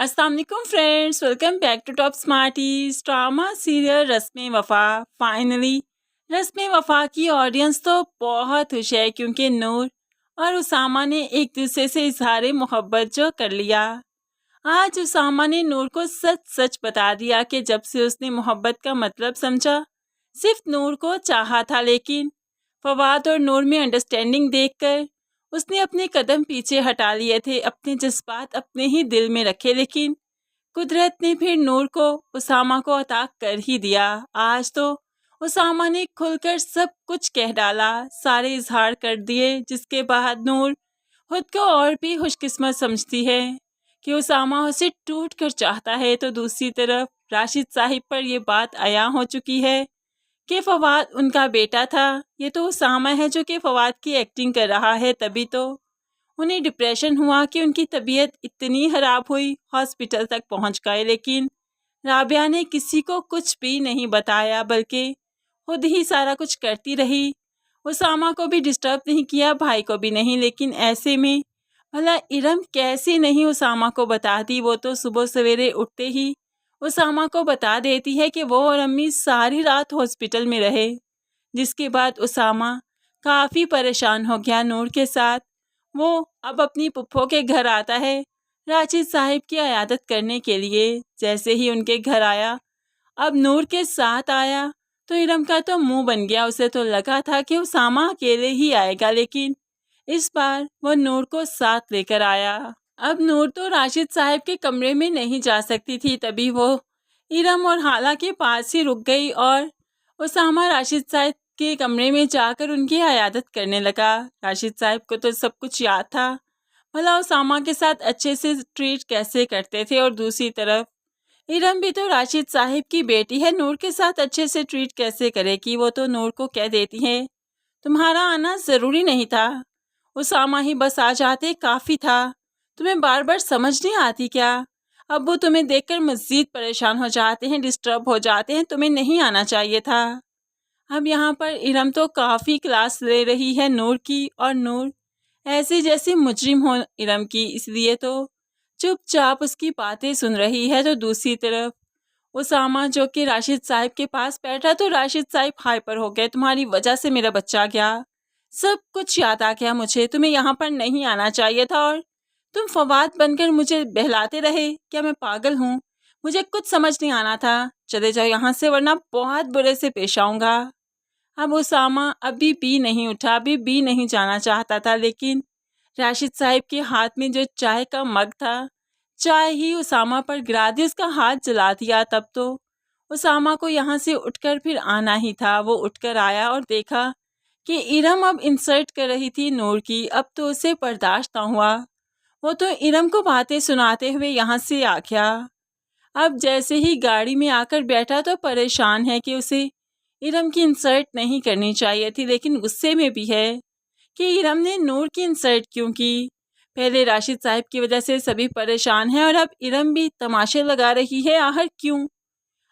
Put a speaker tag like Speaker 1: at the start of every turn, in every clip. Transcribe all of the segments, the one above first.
Speaker 1: अस्सलाम वालेकुम friends, welcome back to top smarties. Drama serial Rasmein Wafa. Finally रस्में वफ़ा की ऑडियंस तो बहुत खुश है क्योंकि नूर और उसामा ने एक दूसरे से इजहार मोहब्बत जो कर लिया। आज उसामा ने नूर को सच सच बता दिया कि जब से उसने मोहब्बत का मतलब समझा सिर्फ नूर को चाहा था, लेकिन फवाद और नूर में अंडरस्टैंडिंग देखकर उसने अपने कदम पीछे हटा लिए थे, अपने जज्बात अपने ही दिल में रखे। लेकिन कुदरत ने फिर नूर को उसामा को अता कर ही दिया। आज तो उसामा ने खुलकर सब कुछ कह डाला, सारे इजहार कर दिए, जिसके बाद नूर खुद को और भी खुशकिस्मत समझती है कि उसामा उसे टूट कर चाहता है। तो दूसरी तरफ राशिद साहिब पर यह बात आया हो चुकी है कि फवाद उनका बेटा था। ये तो उसामा है जो कि फवाद की एक्टिंग कर रहा है, तभी तो उन्हें डिप्रेशन हुआ कि उनकी तबीयत इतनी ख़राब हुई, हॉस्पिटल तक पहुंच गए। लेकिन राबिया ने किसी को कुछ भी नहीं बताया, बल्कि खुद ही सारा कुछ करती रही। उसामा को भी डिस्टर्ब नहीं किया, भाई को भी नहीं। लेकिन ऐसे में भला इरम कैसे नहीं उसामा को बताती। वो तो सुबह सवेरे उठते ही उसामा को बता देती है कि वो और अम्मी सारी रात हॉस्पिटल में रहे, जिसके बाद उसामा काफ़ी परेशान हो गया नूर के साथ। वो अब अपनी पुप्पो के घर आता है राशिद साहिब की इयादत करने के लिए। जैसे ही उनके घर आया, अब नूर के साथ आया, तो इरम का तो मुंह बन गया। उसे तो लगा था कि उसामा अकेले ही आएगा, लेकिन इस बार वो नूर को साथ लेकर आया। अब नूर तो राशिद साहिब के कमरे में नहीं जा सकती थी, तभी वो इरम और हाला के पास ही रुक गई और उसामा राशिद साहिब के कमरे में जाकर उनकी इयादत करने लगा। राशिद साहिब को तो सब कुछ याद था, भला उसामा के साथ अच्छे से ट्रीट कैसे करते थे। और दूसरी तरफ इरम भी तो राशिद साहिब की बेटी है, नूर के साथ अच्छे से ट्रीट कैसे करेगी। वो तो नूर को कह देती है तुम्हारा आना ज़रूरी नहीं था, उसामा ही बस आ जाते काफ़ी था। तुम्हें बार बार समझ नहीं आती क्या? अब वो तुम्हें देखकर मज़ीद परेशान हो जाते हैं, डिस्टर्ब हो जाते हैं, तुम्हें नहीं आना चाहिए था। अब यहाँ पर इरम तो काफ़ी क्लास ले रही है नूर की, और नूर ऐसे जैसे मुजरिम हो इरम की, इसलिए तो चुपचाप उसकी बातें सुन रही है। तो दूसरी तरफ उसामा जो कि राशिद साहिब के पास बैठा, तो राशिद साहिब हाइपर हो गए, तुम्हारी वजह से मेरा बच्चा गया, सब कुछ याद आ गया मुझे, तुम्हें यहाँ पर नहीं आना चाहिए था और तुम फवाद बनकर मुझे बहलाते रहे। क्या मैं पागल हूँ? मुझे कुछ समझ नहीं आना था। चले जाओ यहाँ से, वरना बहुत बुरे से पेश आऊँगा। अब उसामा अभी भी नहीं उठा, अभी भी नहीं जाना चाहता था, लेकिन राशिद साहिब के हाथ में जो चाय का मग था, चाय ही उसामा पर गिरा दी, उसका हाथ जला दिया। तब तो उसामा को यहाँ से उठकर फिर आना ही था। वो उठकर आया और देखा कि इरम अब इंसल्ट कर रही थी नूर की। अब तो उसे बर्दाश्त ना हुआ, वो तो इरम को बातें सुनाते हुए यहाँ से आ गया। अब जैसे ही गाड़ी में आकर बैठा तो परेशान है कि उसे इरम की इंसल्ट नहीं करनी चाहिए थी, लेकिन गुस्से में भी है कि इरम ने नूर की इंसल्ट क्यों की। पहले राशिद साहिब की वजह से सभी परेशान हैं और अब इरम भी तमाशे लगा रही है, आखिर क्यों?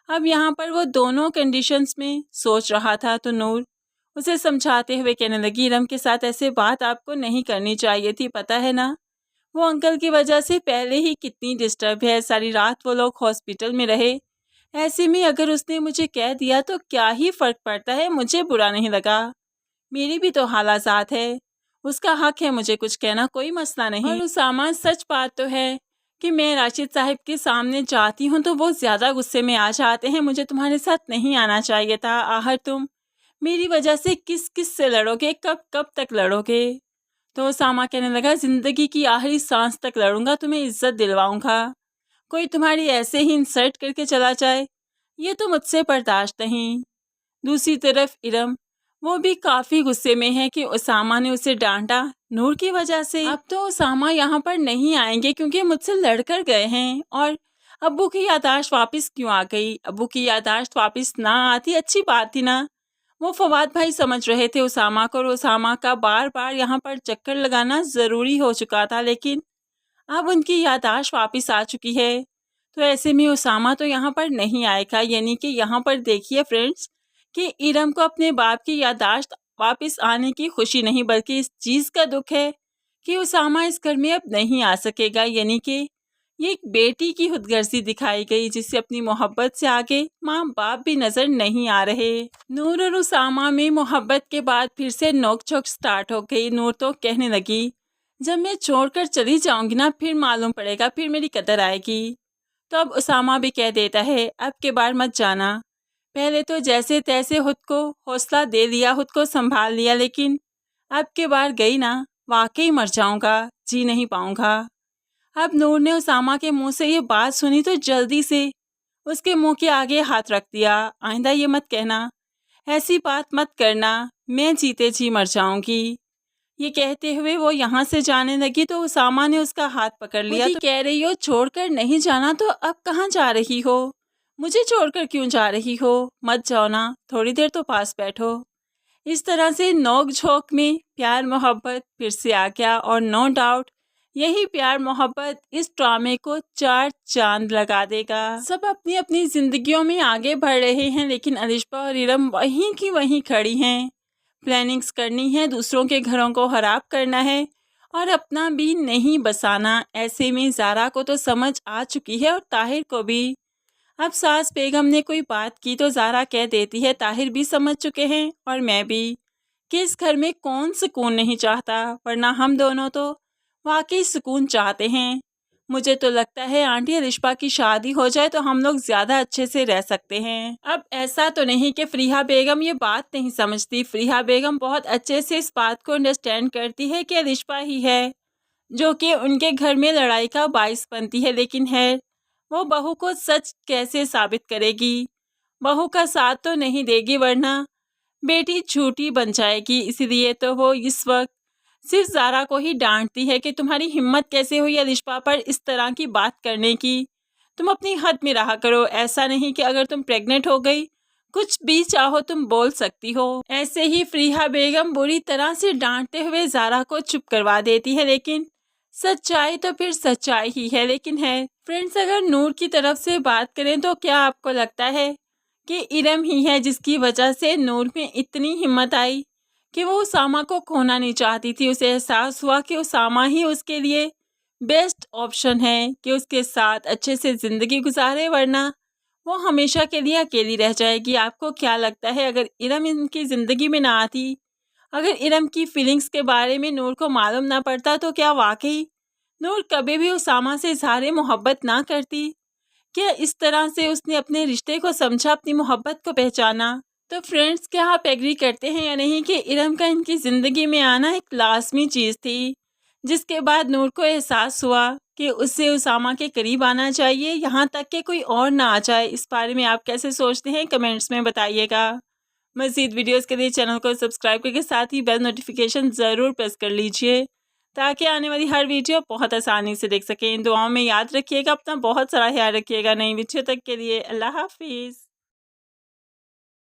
Speaker 1: अब यहाँ पर वो दोनों कंडीशंस में सोच रहा था, तो नूर उसे समझाते हुए कहने लगी इरम के साथ ऐसे बात आपको नहीं करनी चाहिए थी, पता है ना वो अंकल की वजह से पहले ही कितनी डिस्टर्ब है, सारी रात वो लोग हॉस्पिटल में रहे। ऐसे में अगर उसने मुझे कह दिया तो क्या ही फ़र्क पड़ता है, मुझे बुरा नहीं लगा, मेरी भी तो हालाजात है, उसका हक है मुझे कुछ कहना, कोई मसला नहीं। और उसामा सच बात तो है कि मैं राशिद साहिब के सामने जाती हूँ तो वो ज़्यादा गुस्से में आ जाते हैं, मुझे तुम्हारे साथ नहीं आना चाहिए था। आखिर तुम मेरी वजह से किस किस से लड़ोगे, कब कब तक लड़ोगे? तो उसामा कहने लगा ज़िंदगी की आखिरी सांस तक लड़ूंगा, तुम्हें इज्जत दिलवाऊंगा, कोई तुम्हारी ऐसे ही इंसल्ट करके चला जाए ये तो मुझसे बर्दाश्त नहीं। दूसरी तरफ इरम वो भी काफ़ी गुस्से में है कि उसामा ने उसे डांटा नूर की वजह से। अब तो उसामा यहाँ पर नहीं आएंगे क्योंकि मुझसे लड़कर गए हैं। और अब्बू की याददाश्त वापस क्यों आ गई? अब्बू की याददाश्त वापस ना आती अच्छी बात थी ना। वो फवाद भाई समझ रहे थे उसामा को, और उसामा का बार बार यहाँ पर चक्कर लगाना ज़रूरी हो चुका था, लेकिन अब उनकी याददाश्त वापस आ चुकी है। तो ऐसे में उसामा तो यहाँ पर नहीं आएगा। यानी कि यहाँ पर देखिए फ्रेंड्स कि इरम को अपने बाप की याददाश्त वापस आने की खुशी नहीं, बल्कि इस चीज़ का दुख है कि उसामा इस घर में अब नहीं आ सकेगा। यानी कि ये एक बेटी की खुदगर्जी दिखाई गई जिसे अपनी मोहब्बत से आगे माँ बाप भी नजर नहीं आ रहे। नूर और उसामा में मोहब्बत के बाद फिर से नोक-झोंक स्टार्ट हो गई। नूर तो कहने लगी, जब मैं छोड़कर चली जाऊंगी ना, फिर मालूम पड़ेगा, फिर मेरी कदर आएगी। तो अब उसामा भी कह देता है, अब के बार मत जाना। पहले तो जैसे तैसे खुद को हौसला दे लिया, खुद को संभाल लिया, लेकिन अब के बार गई ना, वाकई मर जाऊंगा, जी नहीं पाऊंगा। अब नूर ने उसामा के मुंह से ये बात सुनी तो जल्दी से उसके मुंह के आगे हाथ रख दिया। आइंदा ये मत कहना, ऐसी बात मत करना, मैं जीते जी मर जाऊंगी। ये कहते हुए वो यहाँ से जाने लगी तो उसामा ने उसका हाथ पकड़ लिया। तो कह रही हो छोड़कर नहीं जाना, तो अब कहाँ जा रही हो? मुझे छोड़कर क्यों जा रही हो? मत जाओ ना, थोड़ी देर तो पास बैठो। इस तरह से नोक झोंक में प्यार मोहब्बत फिर से आ गया और नो डाउट यही प्यार मोहब्बत इस ड्रामे को 4 चांद लगा देगा। सब अपनी अपनी जिंदगियों में आगे बढ़ रहे हैं, लेकिन अलिशबा और इरम वहीं की वहीं खड़ी हैं। प्लानिंग्स करनी है, दूसरों के घरों को खराब करना है और अपना भी नहीं बसाना। ऐसे में ज़ारा को तो समझ आ चुकी है और ताहिर को भी। अब सास बेगम ने कोई बात की तो ज़ारा कह देती है, ताहिर भी समझ चुके हैं और मैं भी, कि इस घर में कौन सुकून नहीं चाहता, वरना हम दोनों तो वाकई सुकून चाहते हैं। मुझे तो लगता है आंटी अलिशबा की शादी हो जाए तो हम लोग ज़्यादा अच्छे से रह सकते हैं। अब ऐसा तो नहीं कि फ़रीहा बेगम ये बात नहीं समझती। फ़रीहा बेगम बहुत अच्छे से इस बात को अंडरस्टैंड करती है कि अलिशबा ही है जो कि उनके घर में लड़ाई का बाइस बनती है, लेकिन है वो बहू को सच कैसे साबित करेगी? बहू का साथ तो नहीं देगी, वरना बेटी झूठी बन जाएगी। इसीलिए तो वो इस वक्त सिर्फ ज़ारा को ही डांटती है कि तुम्हारी हिम्मत कैसे हुई अलिशबा पर इस तरह की बात करने की? तुम अपनी हद में रहा करो। ऐसा नहीं कि अगर तुम प्रेग्नेंट हो गई, कुछ भी चाहो तुम बोल सकती हो। ऐसे ही फ़रीहा बेगम बुरी तरह से डांटते हुए ज़ारा को चुप करवा देती है, लेकिन सच्चाई तो फिर सच्चाई ही है। लेकिन है फ्रेंड्स, अगर नूर की तरफ से बात करें तो क्या आपको लगता है कि इरम ही है जिसकी वजह से नूर में इतनी हिम्मत आई कि वो उसामा को खोना नहीं चाहती थी? उसे एहसास हुआ कि उसामा ही उसके लिए बेस्ट ऑप्शन है कि उसके साथ अच्छे से ज़िंदगी गुजारे, वरना वो हमेशा के लिए अकेली रह जाएगी। आपको क्या लगता है, अगर इरम इनकी ज़िंदगी में ना आती, अगर इरम की फीलिंग्स के बारे में नूर को मालूम ना पड़ता, तो क्या वाकई नूर कभी भी उसामा से इज़हार मोहब्बत ना करती? क्या इस तरह से उसने अपने रिश्ते को समझा, अपनी मोहब्बत को पहचाना? तो फ्रेंड्स, क्या आप एग्री करते हैं या नहीं कि इरम का इनकी ज़िंदगी में आना एक लाजमी चीज़ थी, जिसके बाद नूर को एहसास हुआ कि उससे उसामा के करीब आना चाहिए, यहाँ तक कि कोई और ना आ जाए? इस बारे में आप कैसे सोचते हैं, कमेंट्स में बताइएगा। मज़ीद वीडियोस के लिए चैनल को सब्सक्राइब करके साथ ही बेल नोटिफिकेशन ज़रूर प्रेस कर लीजिए, ताकि आने वाली हर वीडियो बहुत आसानी से देख सकें। दुआओं में याद रखिएगा, अपना बहुत सारा ख्याल रखिएगा। नई वीडियो तक के लिए अल्लाह हाफिज़।